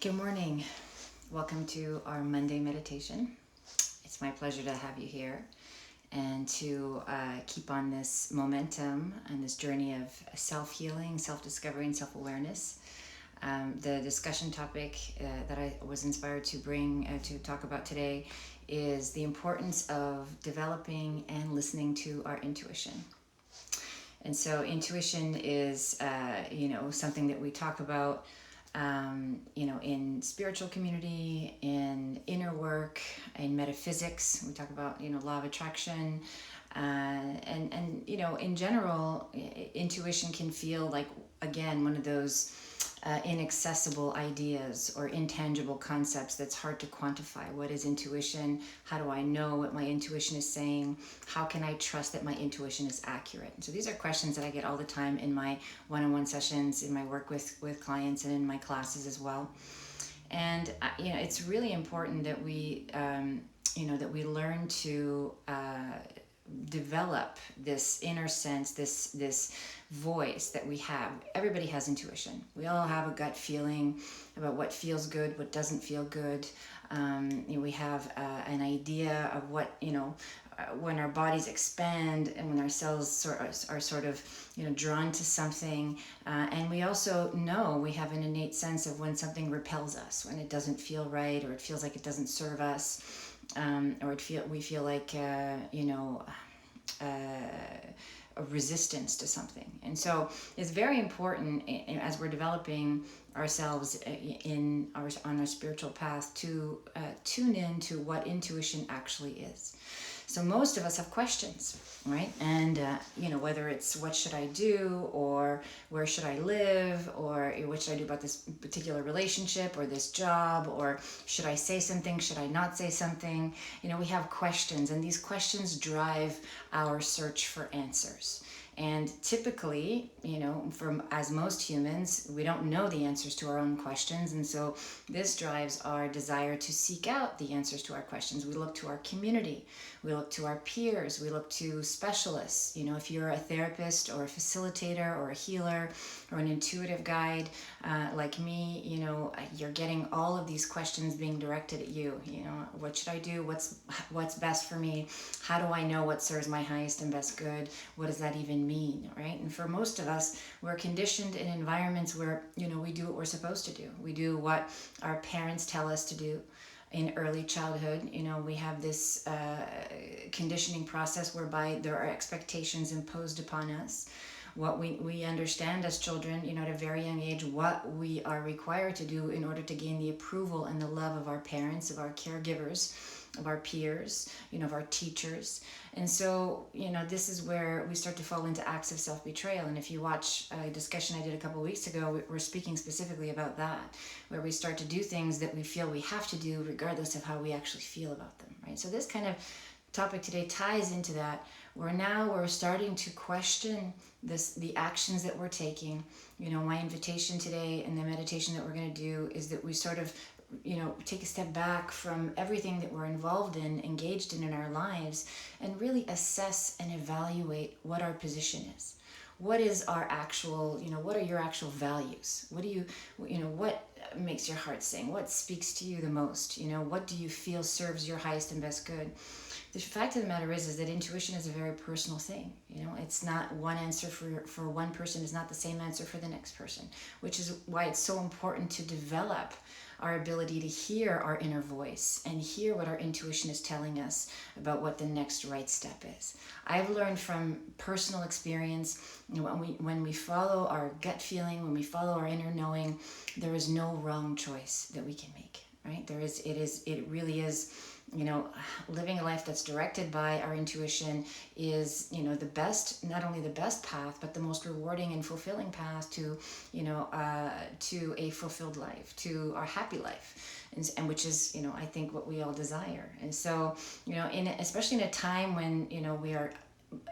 Good morning. Welcome to our Monday meditation. It's my pleasure to have you here and to keep on this momentum and this journey of self-healing, self-discovery, and self-awareness. The discussion topic that I was inspired to bring to talk about today is the importance of developing and listening to our intuition. And so intuition is, something that we talk about in spiritual community, in inner work, in metaphysics. We talk about, law of attraction. And in general, intuition can feel like, again, one of those inaccessible ideas or intangible concepts that's hard to quantify. What is intuition? How do I know what my intuition is saying? How can I trust that my intuition is accurate? So these are questions that I get all the time in my one-on-one sessions, in my work with clients, and in my classes as well. And it's really important that we learn to develop this inner sense, this voice that we have. Everybody has intuition. We all have a gut feeling about what feels good, what doesn't feel good. We have an idea of what, when our bodies expand and when our cells are sort of, drawn to something. And we also know we have an innate sense of when something repels us, when it doesn't feel right, or it feels like it doesn't serve us. Or we feel like a resistance to something. And so it's very important as we're developing ourselves on our spiritual path to tune in to what intuition actually is. So most of us have questions, right? And, whether it's what should I do, or where should I live, or what should I do about this particular relationship or this job, or should I say something, should I not say something? We have questions, and these questions drive our search for answers. And typically, as most humans, we don't know the answers to our own questions. And so this drives our desire to seek out the answers to our questions. We look to our community. We look to our peers. We look to specialists. If you're a therapist or a facilitator or a healer or an intuitive guide like me, you're getting all of these questions being directed at you. What should I do? What's best for me? How do I know what serves my highest and best good? What does that even mean, right? And for most of us, we're conditioned in environments where, we do what we're supposed to do. We do what our parents tell us to do. In early childhood, we have this conditioning process whereby there are expectations imposed upon us. What we understand as children, at a very young age, what we are required to do in order to gain the approval and the love of our parents, of our caregivers, of our peers, of our teachers. And so, this is where we start to fall into acts of self-betrayal. And if you watch a discussion I did a couple of weeks ago, we're speaking specifically about that, where we start to do things that we feel we have to do regardless of how we actually feel about them, right? So this kind of topic today ties into that, where now we're starting to question the actions that we're taking. My invitation today and the meditation that we're going to do is that we sort of take a step back from everything that we're involved in, engaged in our lives, and really assess and evaluate what our position is. What is our actual, what are your actual values? What do you, what makes your heart sing? What speaks to you the most? What do you feel serves your highest and best good? The fact of the matter is that intuition is a very personal thing. It's not one answer for one person is not the same answer for the next person, which is why it's so important to develop our ability to hear our inner voice and hear what our intuition is telling us about what the next right step is. I've learned from personal experience, when we follow our gut feeling, when we follow our inner knowing, there is no wrong choice that we can make, right? It really is, living a life that's directed by our intuition is, the best, not only the best path, but the most rewarding and fulfilling path to a fulfilled life, to our happy life, and which is, I think what we all desire. And so, especially in a time when, we are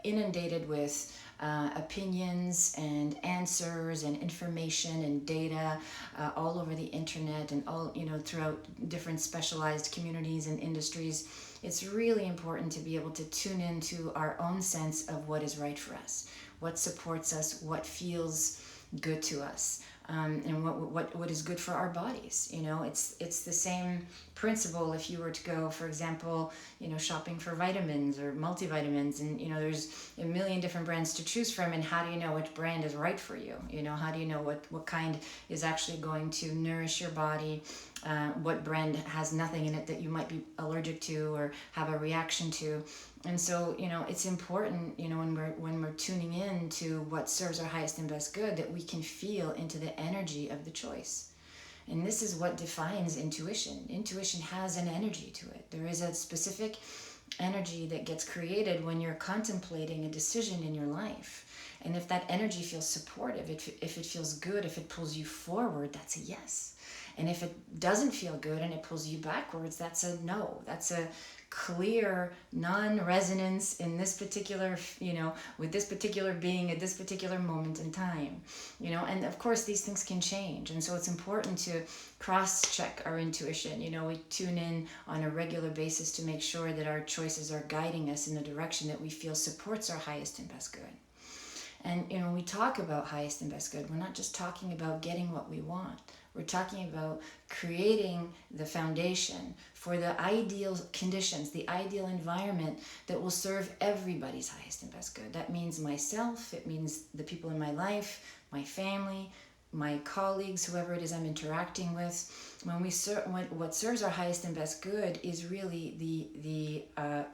inundated with opinions and answers and information and data all over the internet and all throughout different specialized communities and industries. It's really important to be able to tune into our own sense of what is right for us, what supports us, what feels good to us. and what is good for our bodies. It's the same principle if you were to go, for example, shopping for vitamins or multivitamins, and there's a million different brands to choose from, and how do you know which brand is right for you? How do you know what kind is actually going to nourish your body? What brand has nothing in it that you might be allergic to or have a reaction to? And so, it's important, when we're tuning in to what serves our highest and best good, that we can feel into the energy of the choice. And this is what defines intuition. Intuition has an energy to it. There is a specific energy that gets created when you're contemplating a decision in your life. And if that energy feels supportive, if it feels good, if it pulls you forward, that's a yes. And if it doesn't feel good and it pulls you backwards, that's a no. That's a clear non-resonance in this particular, with this particular being at this particular moment in time. And of course these things can change. And so it's important to cross-check our intuition. We tune in on a regular basis to make sure that our choices are guiding us in the direction that we feel supports our highest and best good. And when we talk about highest and best good, we're not just talking about getting what we want. We're talking about creating the foundation for the ideal conditions, the ideal environment that will serve everybody's highest and best good. That means myself, it means the people in my life, my family, my colleagues, whoever it is I'm interacting with. What serves our highest and best good is really the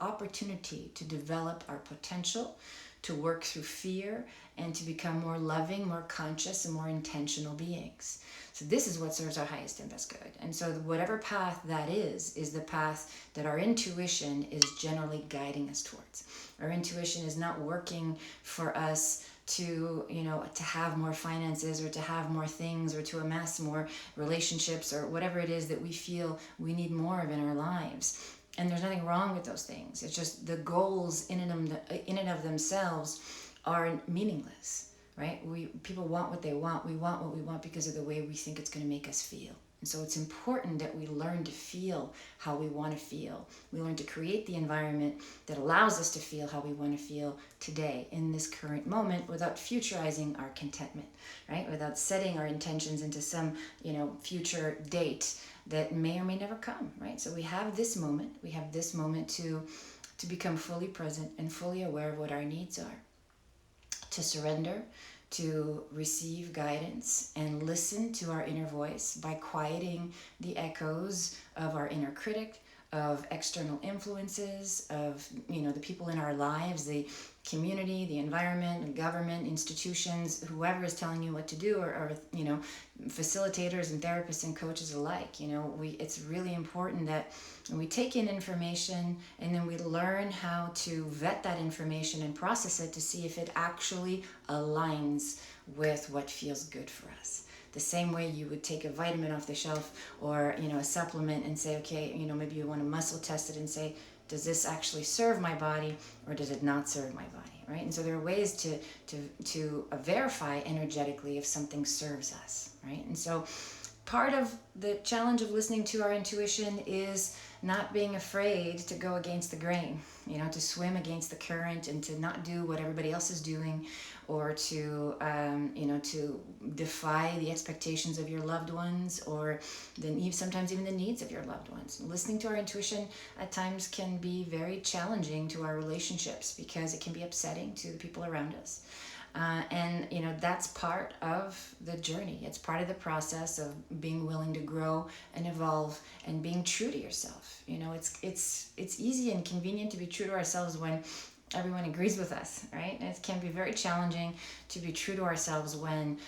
opportunity to develop our potential, to work through fear, and to become more loving, more conscious, and more intentional beings. So this is what serves our highest and best good. And so whatever path that is the path that our intuition is generally guiding us towards. Our intuition is not working for us to have more finances, or to have more things, or to amass more relationships, or whatever it is that we feel we need more of in our lives. And there's nothing wrong with those things. It's just the goals in and of themselves are meaningless, right? People want what they want. We want what we want because of the way we think it's going to make us feel. And so it's important that we learn to feel how we want to feel. We learn to create the environment that allows us to feel how we want to feel today, in this current moment, without futurizing our contentment, right? Without setting our intentions into some, future date that may or may never come, right? So we have this moment. We have this moment to become fully present and fully aware of what our needs are, to surrender, to receive guidance, and listen to our inner voice by quieting the echoes of our inner critic, of external influences, of the people in our lives, the community, the environment, the government, institutions, whoever is telling you what to do, or facilitators and therapists and coaches alike. It's really important that we take in information, and then we learn how to vet that information and process it to see if it actually aligns with what feels good for us. The same way you would take a vitamin off the shelf, or a supplement, and say, okay, maybe you want to muscle test it and say, does this actually serve my body, or does it not serve my body, right? And so there are ways to verify energetically if something serves us, right? And so part of the challenge of listening to our intuition is not being afraid to go against the grain, to swim against the current, and to not do what everybody else is doing, or to defy the expectations of your loved ones, or sometimes even the needs of your loved ones. Listening to our intuition at times can be very challenging to our relationships, because it can be upsetting to the people around us. And that's part of the journey. It's part of the process of being willing to grow and evolve and being true to yourself. It's easy and convenient to be true to ourselves when everyone agrees with us, right? And it can be very challenging to be true to ourselves when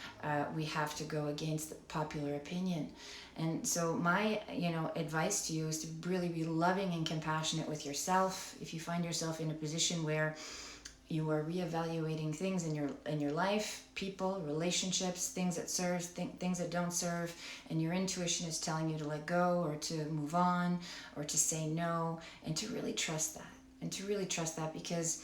we have to go against the popular opinion. And so my, advice to you is to really be loving and compassionate with yourself. If you find yourself in a position where you are reevaluating things in your life, people, relationships, things that serve, things that don't serve, and your intuition is telling you to let go, or to move on, or to say no, and to really trust that. Because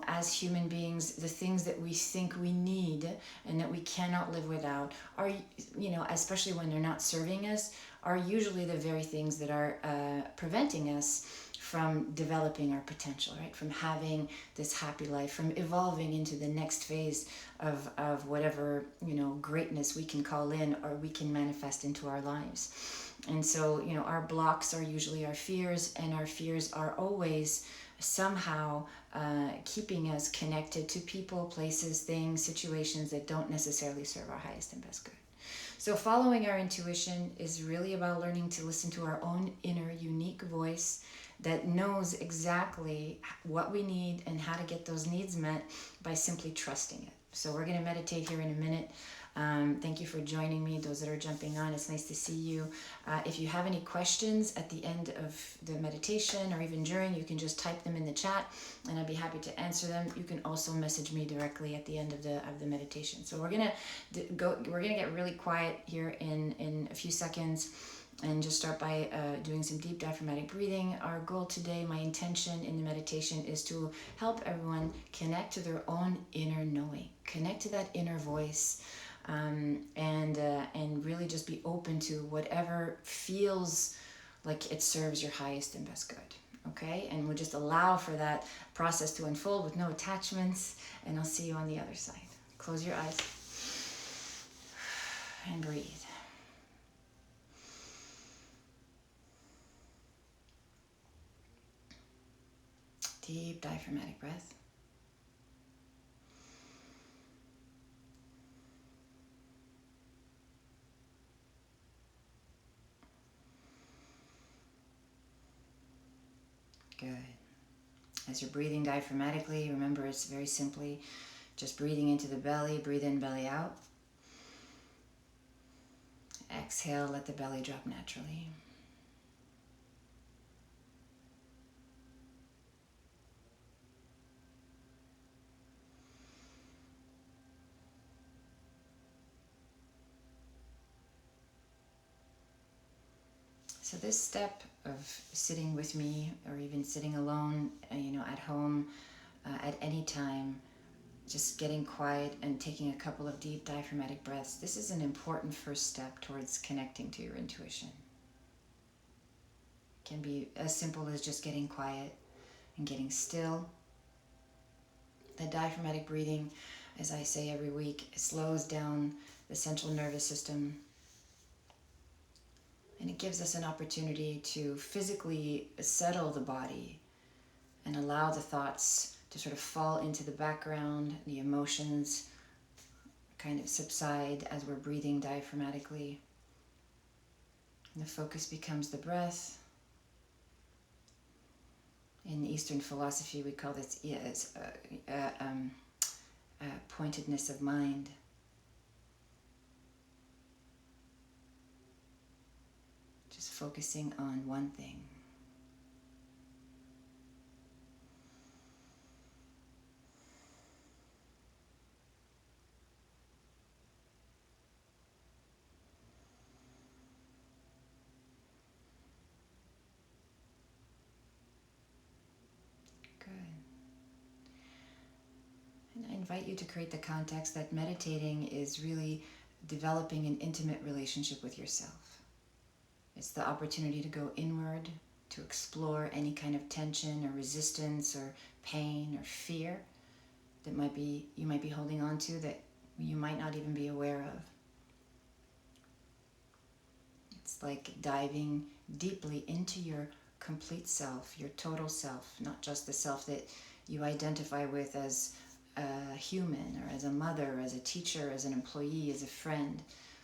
as human beings, the things that we think we need and that we cannot live without are, especially when they're not serving us, are usually the very things that are preventing us from developing our potential, right? From having this happy life, from evolving into the next phase of whatever, greatness we can call in or we can manifest into our lives. And so, our blocks are usually our fears, and our fears are always somehow keeping us connected to people, places, things, situations that don't necessarily serve our highest and best good. So following our intuition is really about learning to listen to our own inner unique voice that knows exactly what we need and how to get those needs met by simply trusting it. So we're going to meditate here in a minute. Thank you for joining me, those that are jumping on. It's nice to see you. If you have any questions at the end of the meditation or even during, you can just type them in the chat and I'd be happy to answer them. You can also message me directly at the end of the meditation. So we're gonna get really quiet here in a few seconds and just start by doing some deep diaphragmatic breathing. Our goal today, my intention in the meditation, is to help everyone connect to their own inner knowing, connect to that inner voice, and really just be open to whatever feels like it serves your highest and best good. Okay, and we'll just allow for that process to unfold with no attachments, and I'll see you on the other side. Close your eyes and breathe. Deep diaphragmatic breath. Good. As you're breathing diaphragmatically, remember it's very simply just breathing into the belly, breathe in, belly out. Exhale, let the belly drop naturally. So this step of sitting with me, or even sitting alone, at home, at any time, just getting quiet and taking a couple of deep diaphragmatic breaths, this is an important first step towards connecting to your intuition. It can be as simple as just getting quiet and getting still. The diaphragmatic breathing, as I say every week, slows down the central nervous system. And it gives us an opportunity to physically settle the body and allow the thoughts to sort of fall into the background, the emotions kind of subside as we're breathing diaphragmatically. And the focus becomes the breath. In Eastern philosophy, we call this pointedness of mind. Just focusing on one thing. Good. And I invite you to create the context that meditating is really developing an intimate relationship with yourself. It's the opportunity to go inward, to explore any kind of tension or resistance or pain or fear that you might be holding on to that you might not even be aware of. It's like diving deeply into your complete self, your total self, not just the self that you identify with as a human or as a mother, as a teacher, as an employee, as a friend,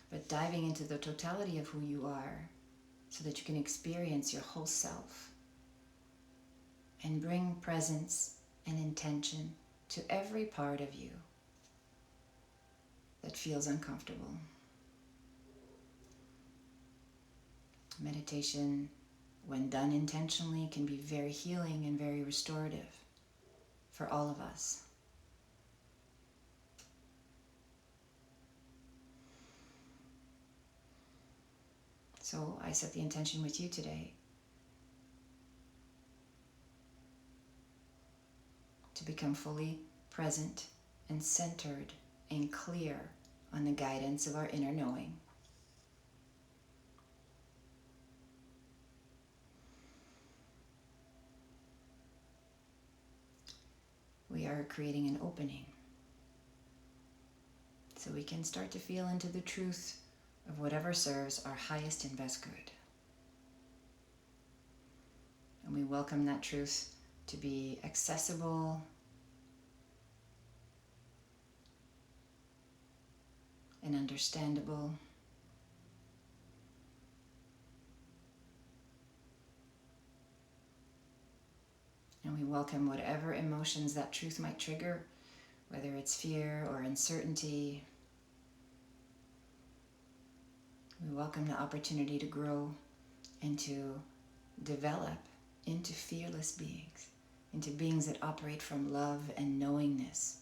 but diving into the totality of who you are, so that you can experience your whole self and bring presence and intention to every part of you that feels uncomfortable. Meditation, when done intentionally, can be very healing and very restorative for all of us. So I set the intention with you today to become fully present and centered and clear on the guidance of our inner knowing. we are creating an opening. So we can start to feel into the truth of whatever serves our highest and best good. And we welcome that truth to be accessible and understandable. And we welcome whatever emotions that truth might trigger, whether it's fear or uncertainty. We welcome the opportunity to grow and to develop into fearless beings, into beings that operate from love and knowingness,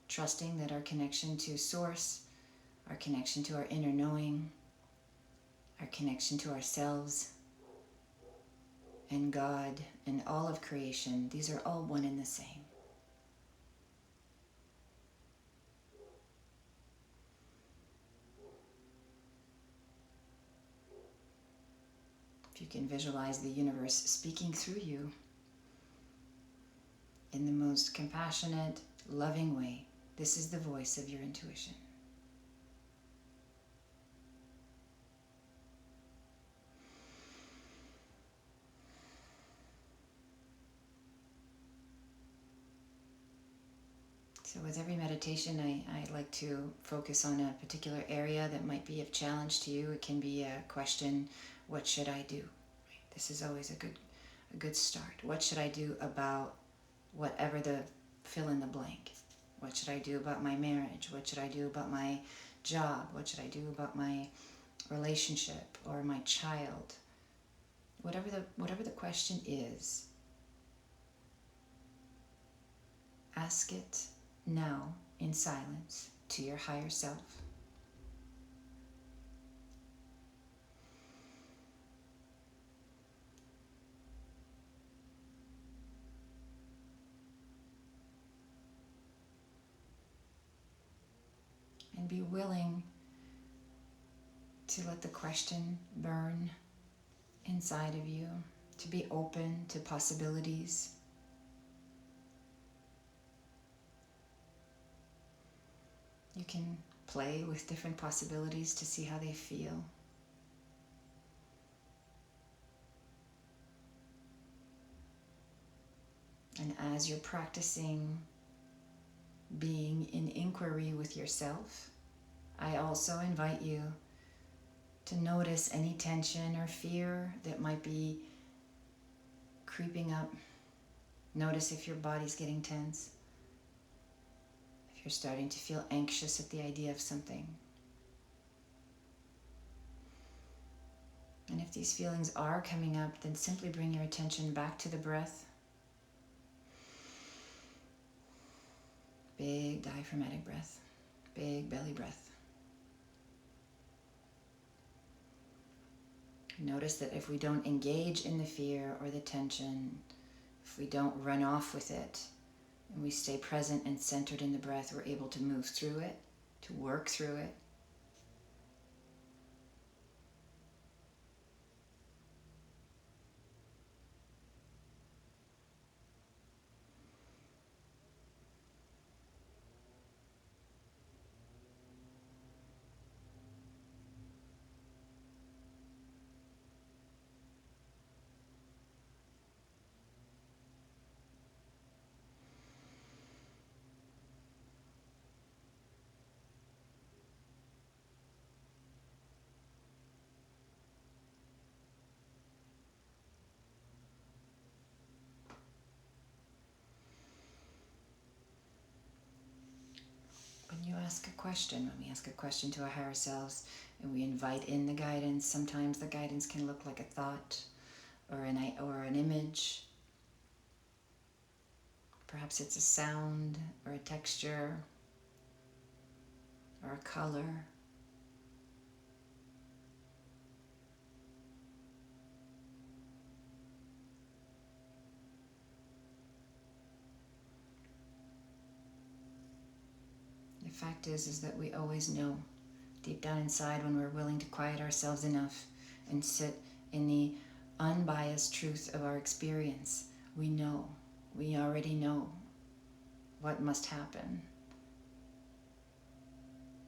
trusting that our connection to Source, our connection to our inner knowing, our connection to ourselves and God and all of creation, these are all one and the same. If you can visualize the universe speaking through you in the most compassionate, loving way, this is the voice of your intuition. So with every meditation, I like to focus on a particular area that might be of challenge to you. It can be a question, what should I do? This is always a good start. What should I do about whatever the fill in the blank? What should I do about my marriage? What should I do about my job? What should I do about my relationship or my child? Whatever the question is, ask it now in silence to your higher self. And be willing to let the question burn inside of you, to be open to possibilities. You can play with different possibilities to see how they feel. And as you're practicing being in inquiry with yourself, I also invite you to notice any tension or fear that might be creeping up. Notice if your body's getting tense, if you're starting to feel anxious at the idea of something. And if these feelings are coming up, then simply bring your attention back to the breath. Big diaphragmatic breath, big belly breath. Notice that if we don't engage in the fear or the tension, if we don't run off with it, and we stay present and centered in the breath, we're able to move through it, to work through it. When you ask a question, when we ask a question to our higher selves and we invite in the guidance, sometimes the guidance can look like a thought or an image. Perhaps it's a sound or a texture or a color. The fact is that we always know deep down inside when we're willing to quiet ourselves enough and sit in the unbiased truth of our experience. We already know what must happen.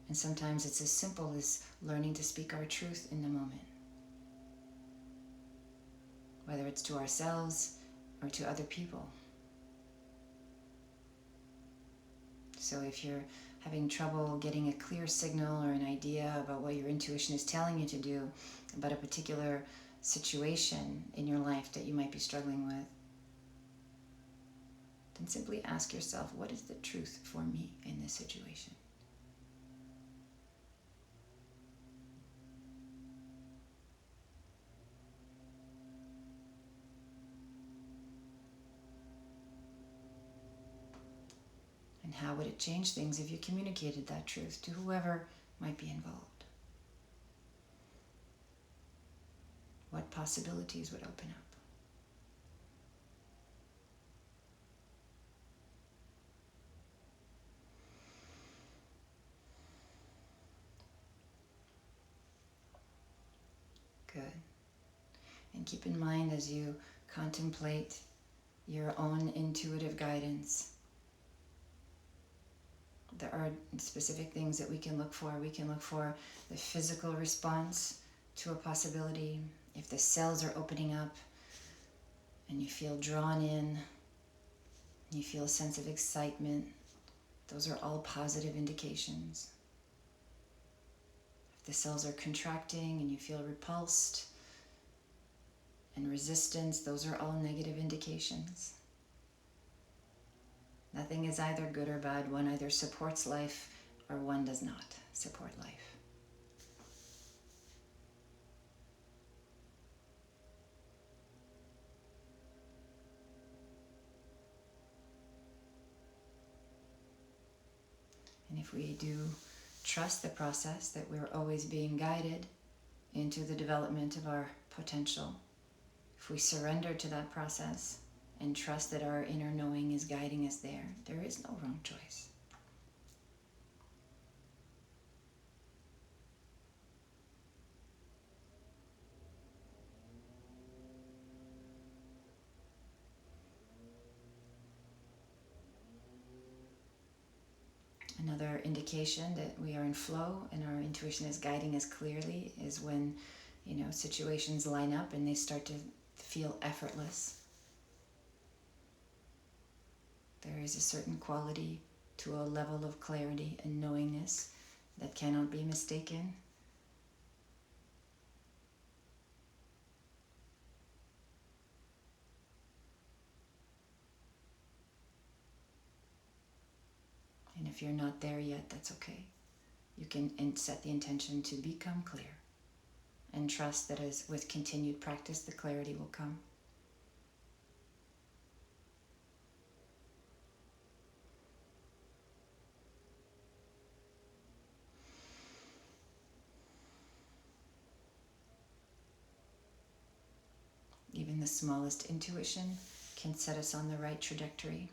And sometimes it's as simple as learning to speak our truth in the moment, whether it's to ourselves or to other people. So if you're having trouble getting a clear signal or an idea about what your intuition is telling you to do about a particular situation in your life that you might be struggling with, then simply ask yourself, what is the truth for me in this situation? And how would it change things if you communicated that truth to whoever might be involved? What possibilities would open up? Good. And keep in mind as you contemplate your own intuitive guidance, there are specific things that we can look for. We can look for the physical response to a possibility. If the cells are opening up and you feel drawn in, you feel a sense of excitement, those are all positive indications. If the cells are contracting and you feel repulsed and resistance, those are all negative indications. Nothing is either good or bad. One either supports life or one does not support life. And if we do trust the process, that we're always being guided into the development of our potential, if we surrender to that process and trust that our inner knowing is guiding us there, there is no wrong choice. Another indication that we are in flow and our intuition is guiding us clearly is when, situations line up and they start to feel effortless. There is a certain quality to a level of clarity and knowingness that cannot be mistaken. And if you're not there yet, that's okay. You can set the intention to become clear and trust that as with continued practice, the clarity will come. Even the smallest intuition can set us on the right trajectory.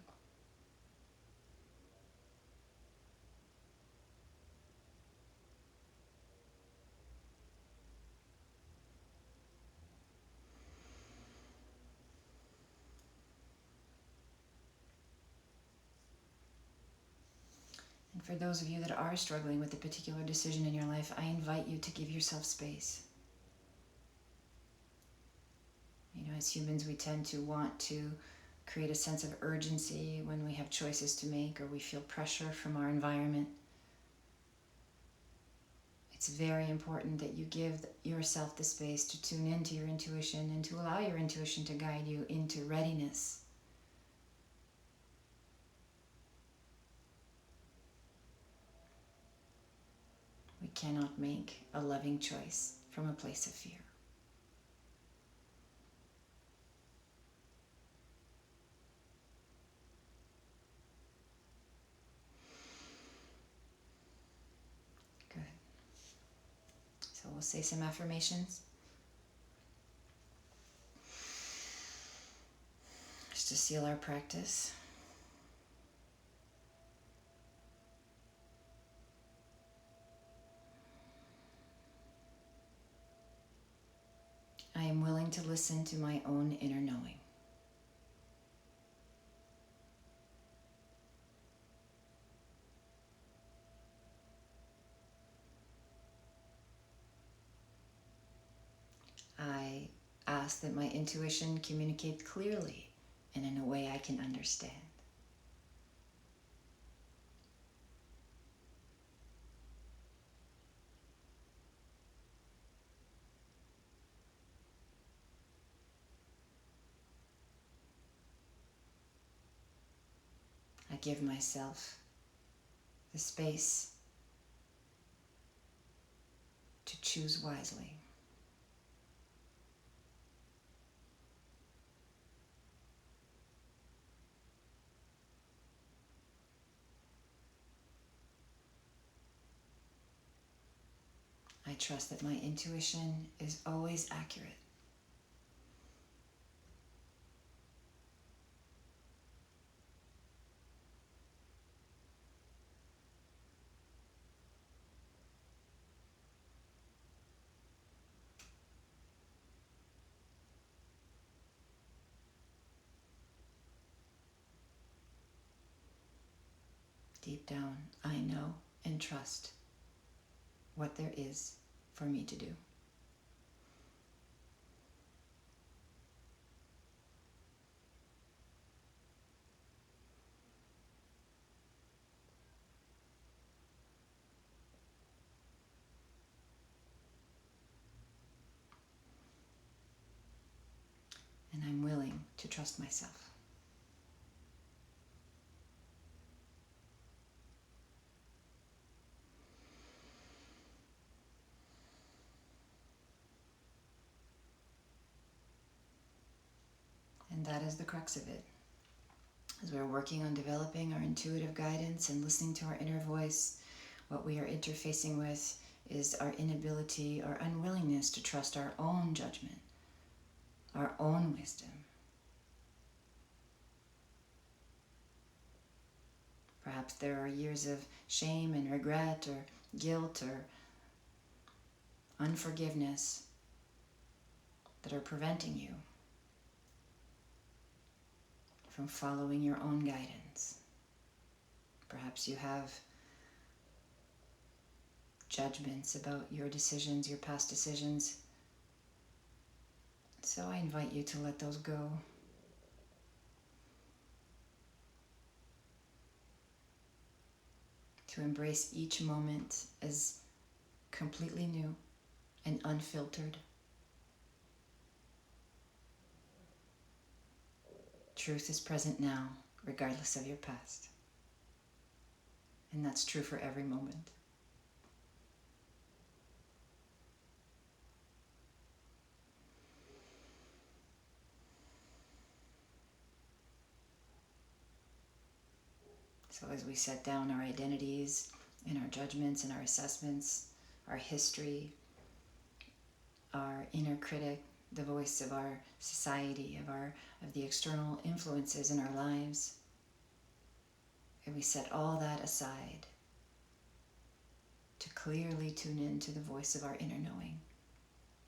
And for those of you that are struggling with a particular decision in your life, I invite you to give yourself space. As humans, we tend to want to create a sense of urgency when we have choices to make or we feel pressure from our environment. It's very important that you give yourself the space to tune into your intuition and to allow your intuition to guide you into readiness. We cannot make a loving choice from a place of fear. Good. So we'll say some affirmations. Just to seal our practice. I am willing to listen to my own inner knowing. I ask that my intuition communicate clearly and in a way I can understand. I give myself the space to choose wisely. I trust that my intuition is always accurate. Deep down, I know and trust what there is for me to do. And I'm willing to trust myself. And that is the crux of it. As we're working on developing our intuitive guidance and listening to our inner voice, what we are interfacing with is our inability or unwillingness to trust our own judgment, our own wisdom. Perhaps there are years of shame and regret or guilt or unforgiveness that are preventing you from following your own guidance. Perhaps you have judgments about your decisions, your past decisions. So I invite you to let those go. To embrace each moment as completely new and unfiltered. Truth is present now, regardless of your past. And that's true for every moment. So as we set down our identities and our judgments and our assessments, our history, our inner critic, the voice of our society, of the external influences in our lives, and we set all that aside to clearly tune in to the voice of our inner knowing,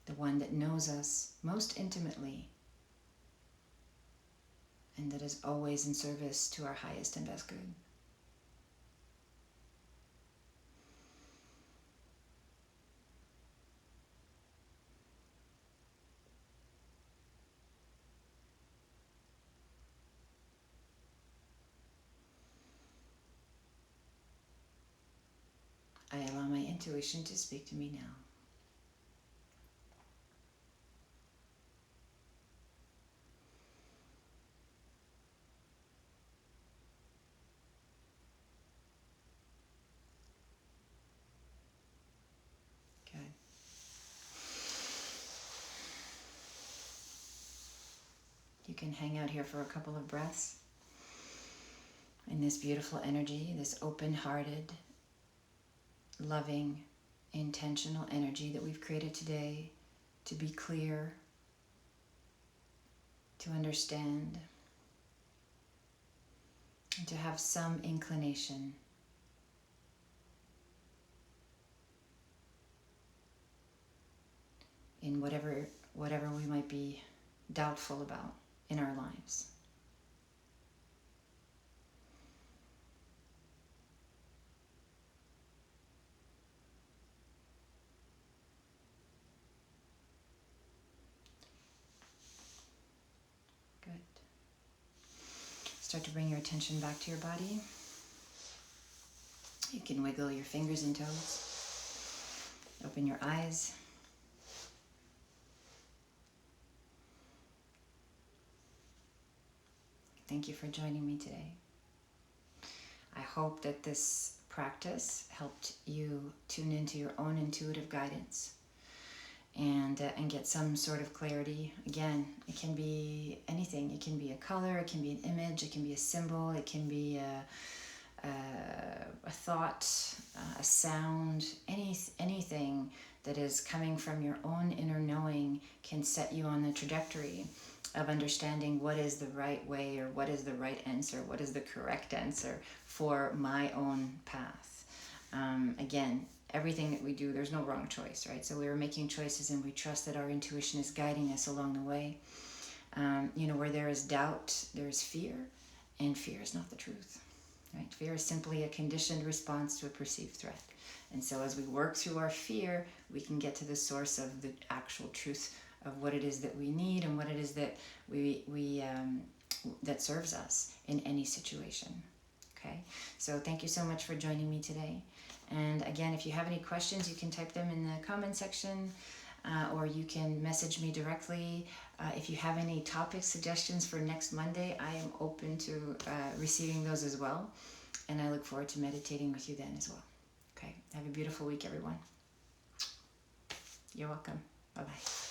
the one that knows us most intimately and that is always in service to our highest and best good. I allow my intuition to speak to me now. Good. You can hang out here for a couple of breaths in this beautiful energy, this open-hearted, loving, intentional energy that we've created today to be clear, to understand, and to have some inclination in whatever whatever we might be doubtful about in our lives. Good. Start to bring your attention back to your body. You can wiggle your fingers and toes. Open your eyes. Thank you for joining me today. I hope that this practice helped you tune into your own intuitive guidance and get some sort of clarity. Again, it can be anything. It can be a color, it can be an image, it can be a symbol, it can be a thought, a sound, anything that is coming from your own inner knowing can set you on the trajectory of understanding what is the right way, or what is the right answer, what is the correct answer for my own path. Again, everything that we do, there's no wrong choice, right? So we're making choices and we trust that our intuition is guiding us along the way. Where there is doubt, there is fear, and fear is not the truth, right? Fear is simply a conditioned response to a perceived threat. And so as we work through our fear, we can get to the source of the actual truth of what it is that we need and what it is that that serves us in any situation. Okay, so thank you so much for joining me today. And again, if you have any questions, you can type them in the comment section, or you can message me directly. If you have any topic suggestions for next Monday, I am open to receiving those as well. And I look forward to meditating with you then as well. Okay, have a beautiful week, everyone. You're welcome. Bye-bye.